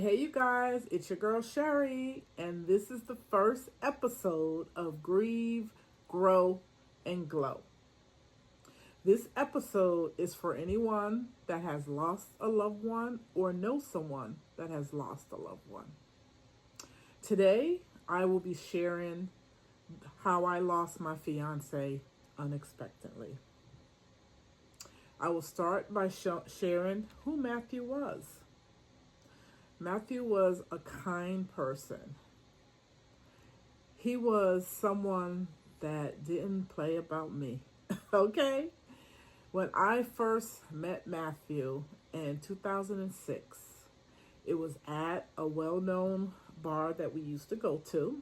Hey, you guys, it's your girl Sherry, and this is the first episode of Grieve, Grow, and Glow. This episode is for anyone that has lost a loved one or knows someone that has lost a loved one. Today, I will be sharing how I lost my fiancé unexpectedly. I will start by sharing who Matthew was. Matthew was a kind person. He was someone that didn't play about me. Okay? When I first met Matthew in 2006, it was at a well-known bar that we used to go to.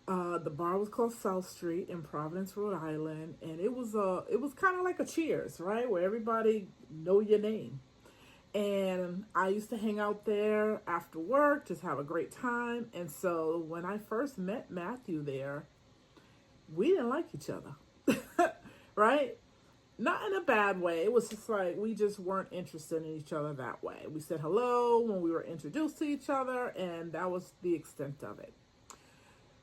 The bar was called South Street in Providence, Rhode Island, and it was kind of like a Cheers, right? Where everybody know your name. And I used to hang out there after work, just have a great time. And so when I first met Matthew there, we didn't like each other, right? Not in a bad way. It was just like we just weren't interested in each other that way. We said hello when we were introduced to each other, and that was the extent of it.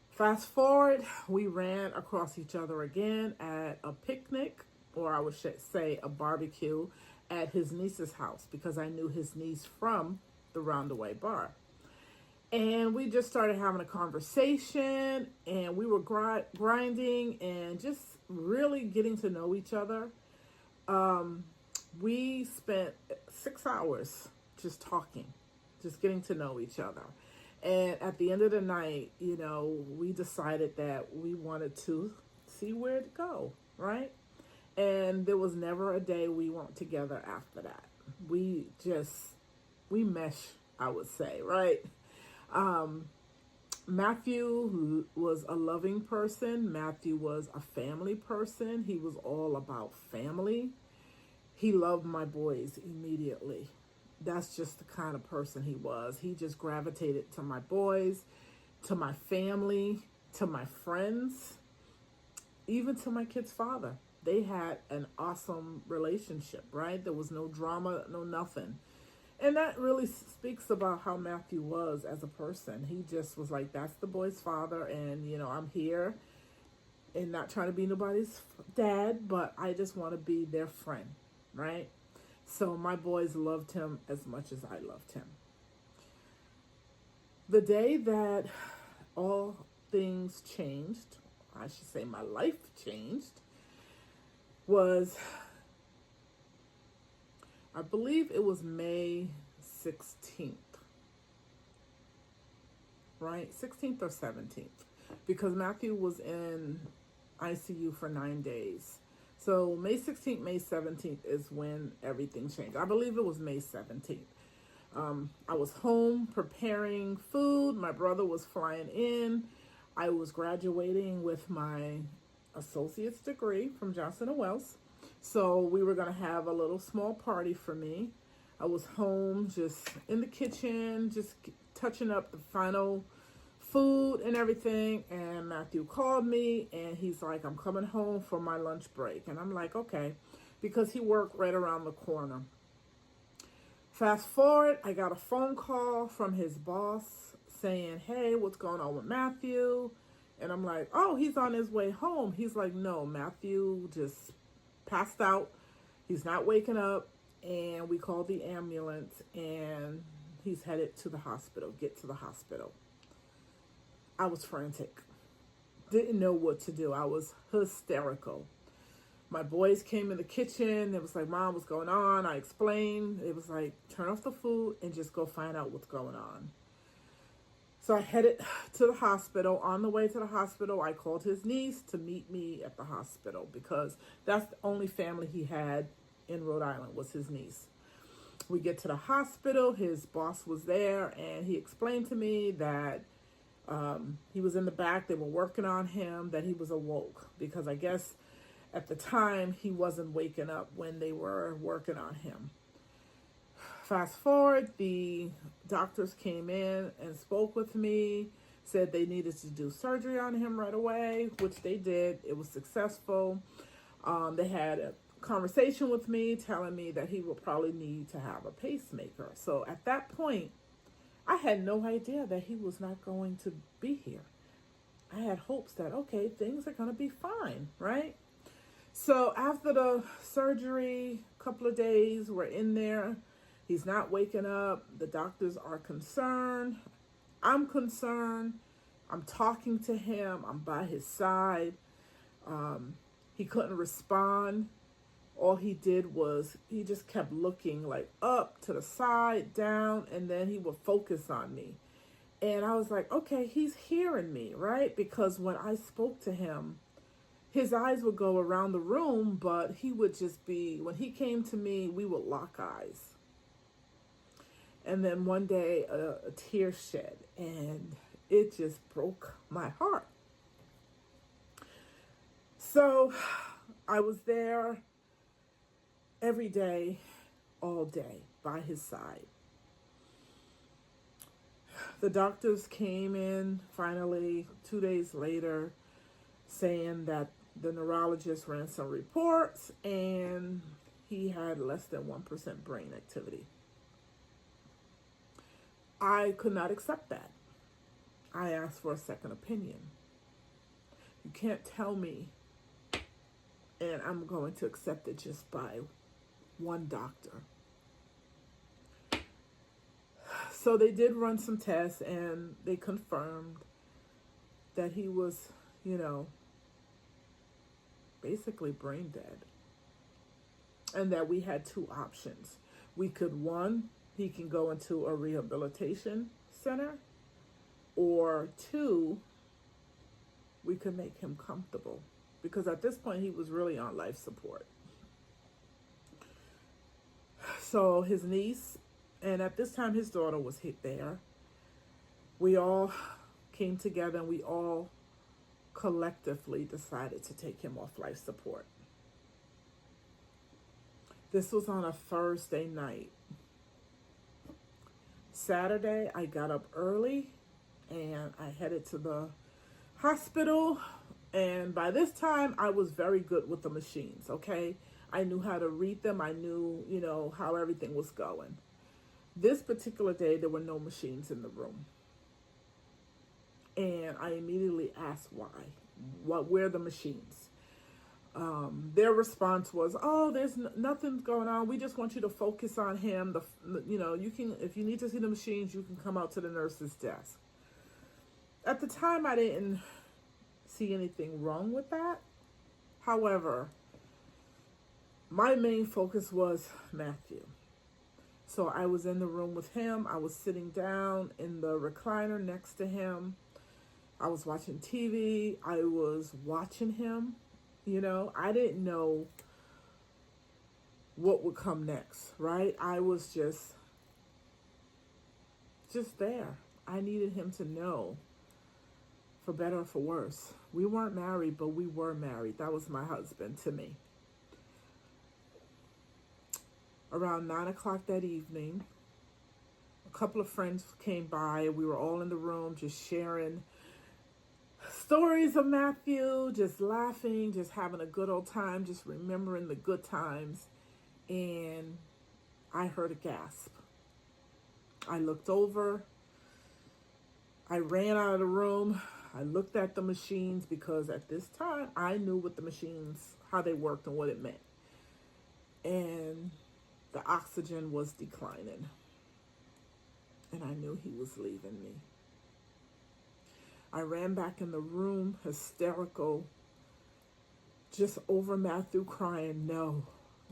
Fast forward, we ran across each other again at a picnic, or I would say a barbecue, at his niece's house because I knew his niece from the Roundaway bar. And we just started having a conversation, and we were grinding and just really getting to know each other. We spent 6 hours just talking, just getting to know each other. And at the end of the night, we decided that we wanted to see where it go, right? And there was never a day we weren't together after that. We mesh, I would say, right? Matthew was a loving person. Matthew was a family person. He was all about family. He loved my boys immediately. That's just the kind of person he was. He just gravitated to my boys, to my family, to my friends, even to my kid's father. They had an awesome relationship, right? There was no drama, no nothing. And that really speaks about how Matthew was as a person. He just was like, that's the boy's father, and, I'm here and not trying to be nobody's dad, but I just want to be their friend, right? So my boys loved him as much as I loved him. The day that all things changed, I should say my life changed, was, I believe it was May 16th, right? 16th or 17th, because Matthew was in ICU for 9 days. So May 16th, May 17th is when everything changed. I believe it was May 17th. I was home preparing food. My brother was flying in. I was graduating with my associate's degree from Johnson & Wales. So we were going to have a little small party for me. I was home just in the kitchen, just touching up the final food and everything. And Matthew called me and he's like, I'm coming home for my lunch break. And I'm like, okay, because he worked right around the corner. Fast forward, I got a phone call from his boss saying, hey, what's going on with Matthew? And I'm like, oh, he's on his way home. He's like, no, Matthew just passed out. He's not waking up. And we called the ambulance and he's headed to the hospital, get to the hospital. I was frantic. Didn't know what to do. I was hysterical. My boys came in the kitchen. It was like, Mom, what's going on? I explained. It was like, turn off the food and just go find out what's going on. So I headed to the hospital. On the way to the hospital, I called his niece to meet me at the hospital because that's the only family he had in Rhode Island was his niece. We get to the hospital. His boss was there, and he explained to me that he was in the back. They were working on him, that he was awoke because I guess at the time he wasn't waking up when they were working on him. Fast forward, the doctors came in and spoke with me, said they needed to do surgery on him right away, which they did. It was successful. They had a conversation with me telling me that he will probably need to have a pacemaker. So at that point, I had no idea that he was not going to be here. I had hopes that, okay, things are going to be fine, right? So after the surgery, a couple of days, we're in there. He's not waking up. The doctors are concerned. I'm concerned. I'm talking to him. I'm by his side. He couldn't respond. All he did was he just kept looking like up to the side, down, and then he would focus on me. And I was like, okay, he's hearing me, right? Because when I spoke to him, his eyes would go around the room, but he would just be, when he came to me, we would lock eyes. And then one day a tear shed, and it just broke my heart. So I was there every day, all day, by his side. The doctors came in finally 2 days later saying that the neurologist ran some reports and he had less than 1% brain activity. I could not accept that. I asked for a second opinion. You can't tell me and I'm going to accept it just by one doctor. So they did run some tests and they confirmed that he was, basically brain dead. And that we had two options. We could, one, he can go into a rehabilitation center, or two, we could make him comfortable. Because at this point, he was really on life support. So his niece, and at this time his daughter was there. We all came together and we all collectively decided to take him off life support. This was on a Thursday night. Saturday, I got up early and I headed to the hospital. And by this time, I was very good with the machines, okay? I knew how to read them. I knew, how everything was going. This particular day, there were no machines in the room. And I immediately asked why. Where are the machines? Their response was, "Oh, there's nothing going on. We just want you to focus on him. You can, if you need to see the machines, you can come out to the nurse's desk." At the time, I didn't see anything wrong with that. However, my main focus was Matthew. So I was in the room with him. I was sitting down in the recliner next to him. I was watching TV. I was watching him. I didn't know what would come next, right? I was just there. I needed him to know, for better or for worse. We weren't married, but we were married. That was my husband to me. Around 9 o'clock that evening, a couple of friends came by. We were all in the room just sharing stories of Matthew, just laughing, just having a good old time, just remembering the good times. And I heard a gasp. I looked over. I ran out of the room. I looked at the machines because at this time I knew what the machines, how they worked and what it meant. And the oxygen was declining. And I knew he was leaving me. I ran back in the room, hysterical, just over Matthew, crying, "No,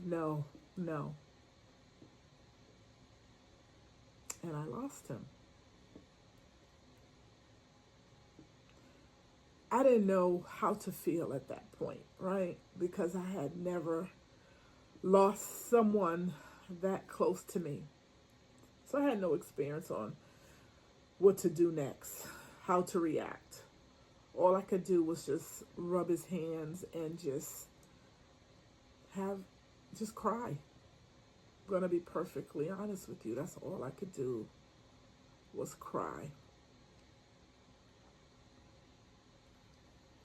no, no." And I lost him. I didn't know how to feel at that point, right? Because I had never lost someone that close to me. So I had no experience on what to do next, how to react. All I could do was just rub his hands and just cry. I'm gonna be perfectly honest with you. That's all I could do was cry.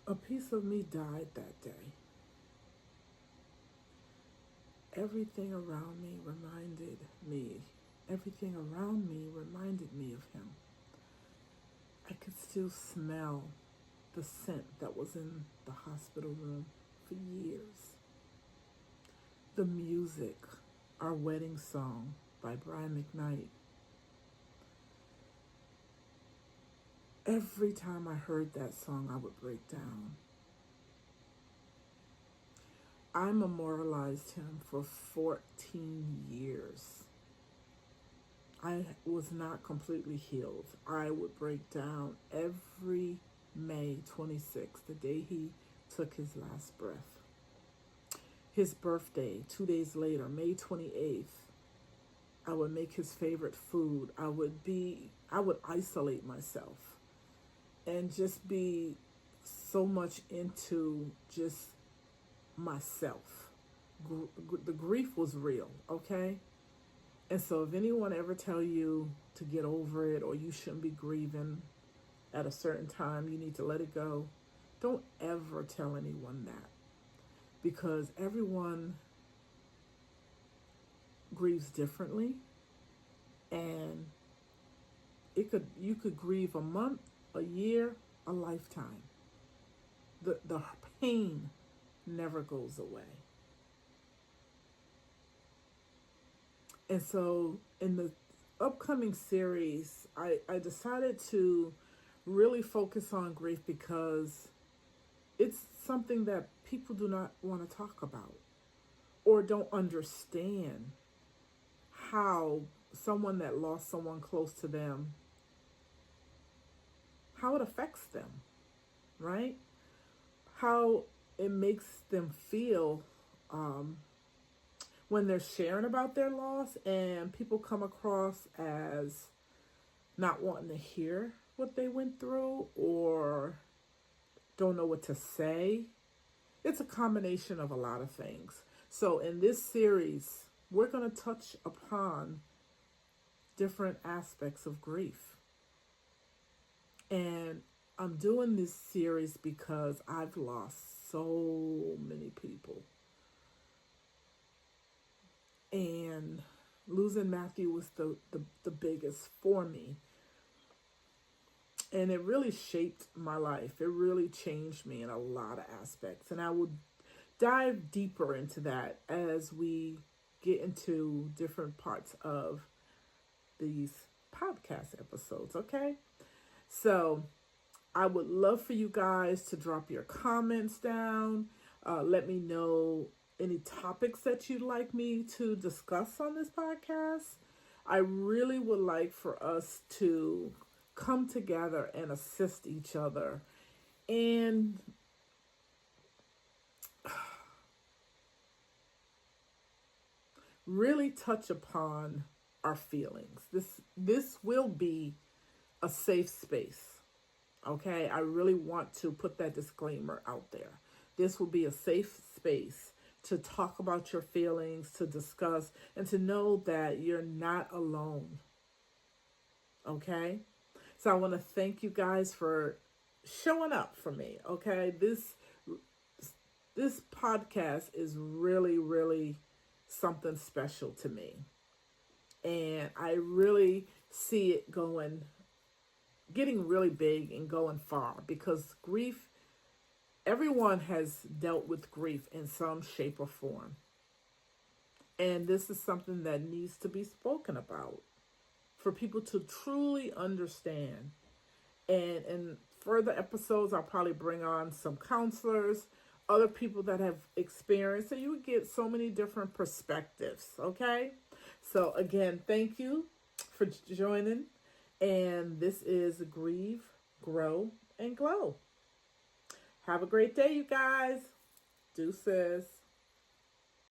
A piece of me died that day. Everything around me reminded me everything around me reminded me of him. I could still smell the scent that was in the hospital room for years. The music, our wedding song by Brian McKnight. Every time I heard that song, I would break down. I memorialized him for 14 years. I was not completely healed. I would break down every May 26th, the day he took his last breath. His birthday, 2 days later, May 28th, I would make his favorite food. I would isolate myself and just be so much into just myself. The grief was real, okay? And so if anyone ever tell you to get over it or you shouldn't be grieving at a certain time, you need to let it go, don't ever tell anyone that, because everyone grieves differently, and you could grieve a month, a year, a lifetime. The pain never goes away. And so in the upcoming series, I decided to really focus on grief because it's something that people do not want to talk about or don't understand how someone that lost someone close to them, how it affects them, right? How it makes them feel when they're sharing about their loss and people come across as not wanting to hear what they went through or don't know what to say. It's a combination of a lot of things. So in this series, we're going to touch upon different aspects of grief. And I'm doing this series because I've lost so many people. And losing Matthew was the biggest for me. And it really shaped my life. It really changed me in a lot of aspects. And I will dive deeper into that as we get into different parts of these podcast episodes, okay? So I would love for you guys to drop your comments down. Let me know any topics that you'd like me to discuss on this podcast. I really would like for us to come together and assist each other and really touch upon our feelings. This will be a safe space. Okay, I really want to put that disclaimer out there. This will be a safe space to talk about your feelings, to discuss, and to know that you're not alone. Okay? So I want to thank you guys for showing up for me. Okay? This podcast is really, really something special to me. And I really see it getting really big and going far, because grief, everyone has dealt with grief in some shape or form. And this is something that needs to be spoken about for people to truly understand. And in further episodes, I'll probably bring on some counselors, other people that have experienced, so you would get so many different perspectives, okay? So again, thank you for joining. And this is Grieve, Grow, and Glow. Have a great day, you guys. Deuces.